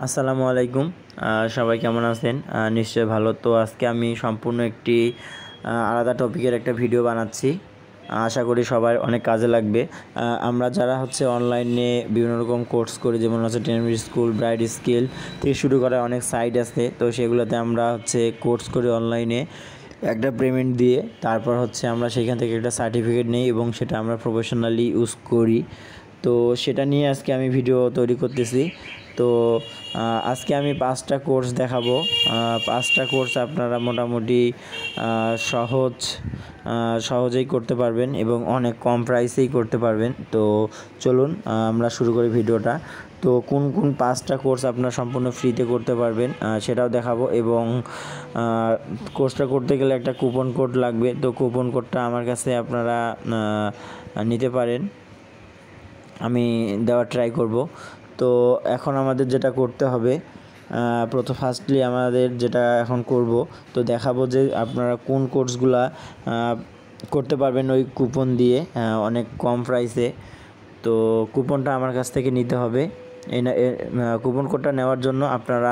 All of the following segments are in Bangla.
আসসালামু আলাইকুম। সবাই কেমন আছেন? নিশ্চয়ই ভালো। তো আজকে আমি সম্পূর্ণ একটি আলাদা টপিকের একটা ভিডিও বানাচ্ছি। আশা করি সবার অনেক কাজে লাগবে। আমরা যারা অনলাইনে বিভিন্ন রকম কোর্স করি, যেমন 10 মিনিট স্কুল, ব্রাইট স্কিল থেকে শুরু করা অনেক সাইট আছে। তো সেগুলোতে আমরা কোর্স করি অনলাইনে একটা পেমেন্ট দিয়ে। তারপর আমরা সেখান থেকে একটা সার্টিফিকেট নিই এবং সেটা আমরা প্রফেশনালি ইউজ করি। তো সেটা নিয়ে আজকে আমি ভিডিও তৈরি করতেছি। তো আজকে আমি 5টা কোর্স দেখাবো। 5টা কোর্স আপনারা মোটামুটি সহজেই করতে পারবেন এবং অনেক কম প্রাইসেই করতে পারবেন। তো চলুন আমরা শুরু করি ভিডিওটা। তো কোন 5টা কোর্স আপনারা সম্পূর্ণ ফ্রিতে করতে পারবেন সেটাও দেখাবো। এবং কোর্সটা করতে গেলে একটা কুপন কোড লাগবে। তো কুপন কোডটা আমার কাছে আপনারা নিতে পারেন, আমি দেওয়ার ট্রাই করব। তো এখন আমাদের যেটা করতে হবে, ফার্স্টলি আমাদের যেটা এখন করব, তো দেখাবো যে আপনারা কোন কোর্সগুলা করতে পারবেন ওই কুপন দিয়ে অনেক কম প্রাইসে। তো কুপনটা আমার কাছ থেকে নিতে হবে। এই কুপন কোডটা নেওয়ার জন্য আপনারা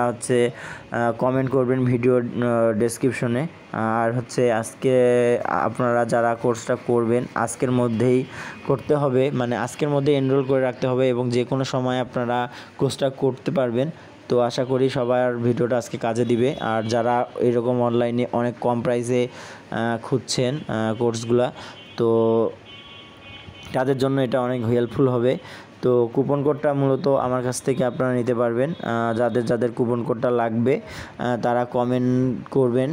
কমেন্ট করবেন ভিডিও ডেসক্রিপশনে। আর আজকে আপনারা যারা কোর্সটা করবেন আজকের মধ্যেই করতে হবে, মানে আজকের মধ্যে এনরোল করে রাখতে হবে এবং যে কোনো সময় আপনারা কোর্সটা করতে পারবেন। তো আশা করি সবার ভিডিওটা আজকে কাজে দিবে। আর যারা এরকম অনলাইনে অনেক কম প্রাইসে খুঁজছেন কোর্সগুলা, তো তাদের জন্য এটা অনেক হেল্পফুল হবে। তো কুপন কোডটা মূলত আমার কাছ থেকে আপনারা নিতে পারবেন। যাদের কুপন কোডটা লাগবে তারা কমেন্ট করবেন,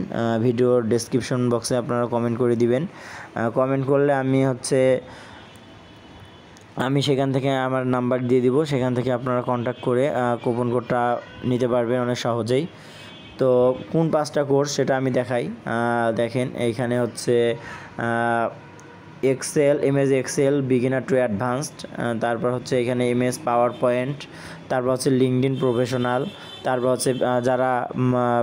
ভিডিওর ডেসক্রিপশন বক্সে আপনারা কমেন্ট করে দিবেন। কমেন্ট করলে আমি সেখান থেকে আমার নাম্বার দিয়ে দিব, সেখান থেকে আপনারা কন্ট্যাক্ট করে কুপন কোডটা নিতে পারবেন অনেক সহজেই। তো কোন 5টা কোর্স সেটা আমি দেখাই। দেখেন এইখানে MS Excel beginner to advanced, তারপর এখানে এমএস পাওয়ার পয়েন্ট, তারপর লিঙ্কডইন প্রফেশনাল, তারপর যারা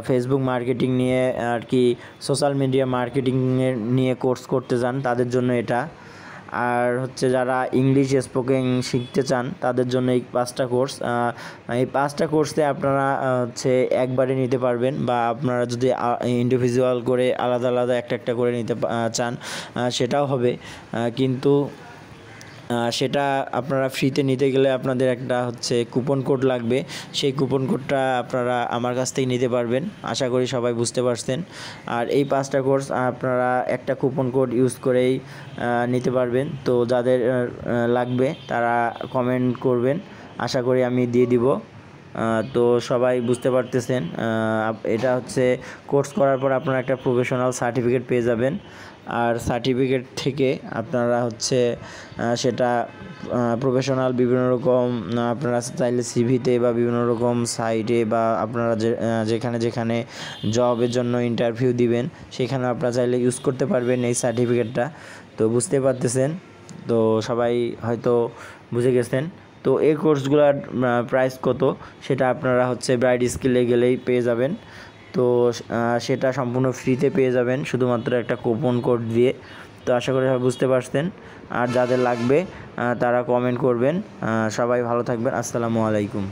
ফেসবুক মার্কেটিং নিয়ে আর কি সোশ্যাল মিডিয়া মার্কেটিংয়ের নিয়ে কোর্স করতে চান তাদের জন্য এটা। আর যারা ইংলিশ স্পোকেন শিখতে চান তাদের জন্য এই 5টা কোর্স। এই 5টা কোর্সে আপনারা একবারে নিতে পারবেন, বা আপনারা যদি ইন্ডিভিজুয়াল করে আলাদা আলাদা একটা করে নিতে চান সেটাও হবে। কিন্তু সেটা আপনারা ফ্রিতে নিতে গেলে আপনাদের একটা কুপন কোড লাগবে। সেই কুপন কোডটা আপনারা আমার কাছ থেকে নিতে পারবেন। আশা করি সবাই বুঝতে পারছেন। আর এই 5টা কোর্স আপনারা একটা কুপন কোড ইউজ করেই নিতে পারবেন। তো যাদের লাগবে তারা কমেন্ট করবেন, আশা করি আমি দিয়ে দিব। তো সবাই বুঝতে পারতেছেন, এটা কোর্স করার পর আপনারা একটা প্রফেশনাল সার্টিফিকেট পেয়ে যাবেন। আর সার্টিফিকেট থেকে আপনারা সেটা প্রফেশনাল বিভিন্ন রকম আপনারা চাইলে সিভিতে বা বিভিন্ন রকম সাইটে বা আপনারা যেখানে জবের জন্য ইন্টারভিউ দিবেন সেখানে আপনারা চাইলে ইউজ করতে পারবেন এই সার্টিফিকেটটা। তো বুঝতে পারতেছেন, তো সবাই হয়তো বুঝে গেছেন। তো এই কোর্সগুলোর প্রাইস কত সেটা আপনারা ব্রাইট স্কিলে গেলেই পেয়ে যাবেন। তো সেটা সম্পূর্ণ ফ্রিতে পেয়ে যাবেন শুধুমাত্র একটা কুপন কোড দিয়ে। তো আশা করি সবাই বুঝতে পারছেন। আর যাদের লাগবে তারা কমেন্ট করবেন। সবাই ভালো থাকবেন। আসসালামু আলাইকুম।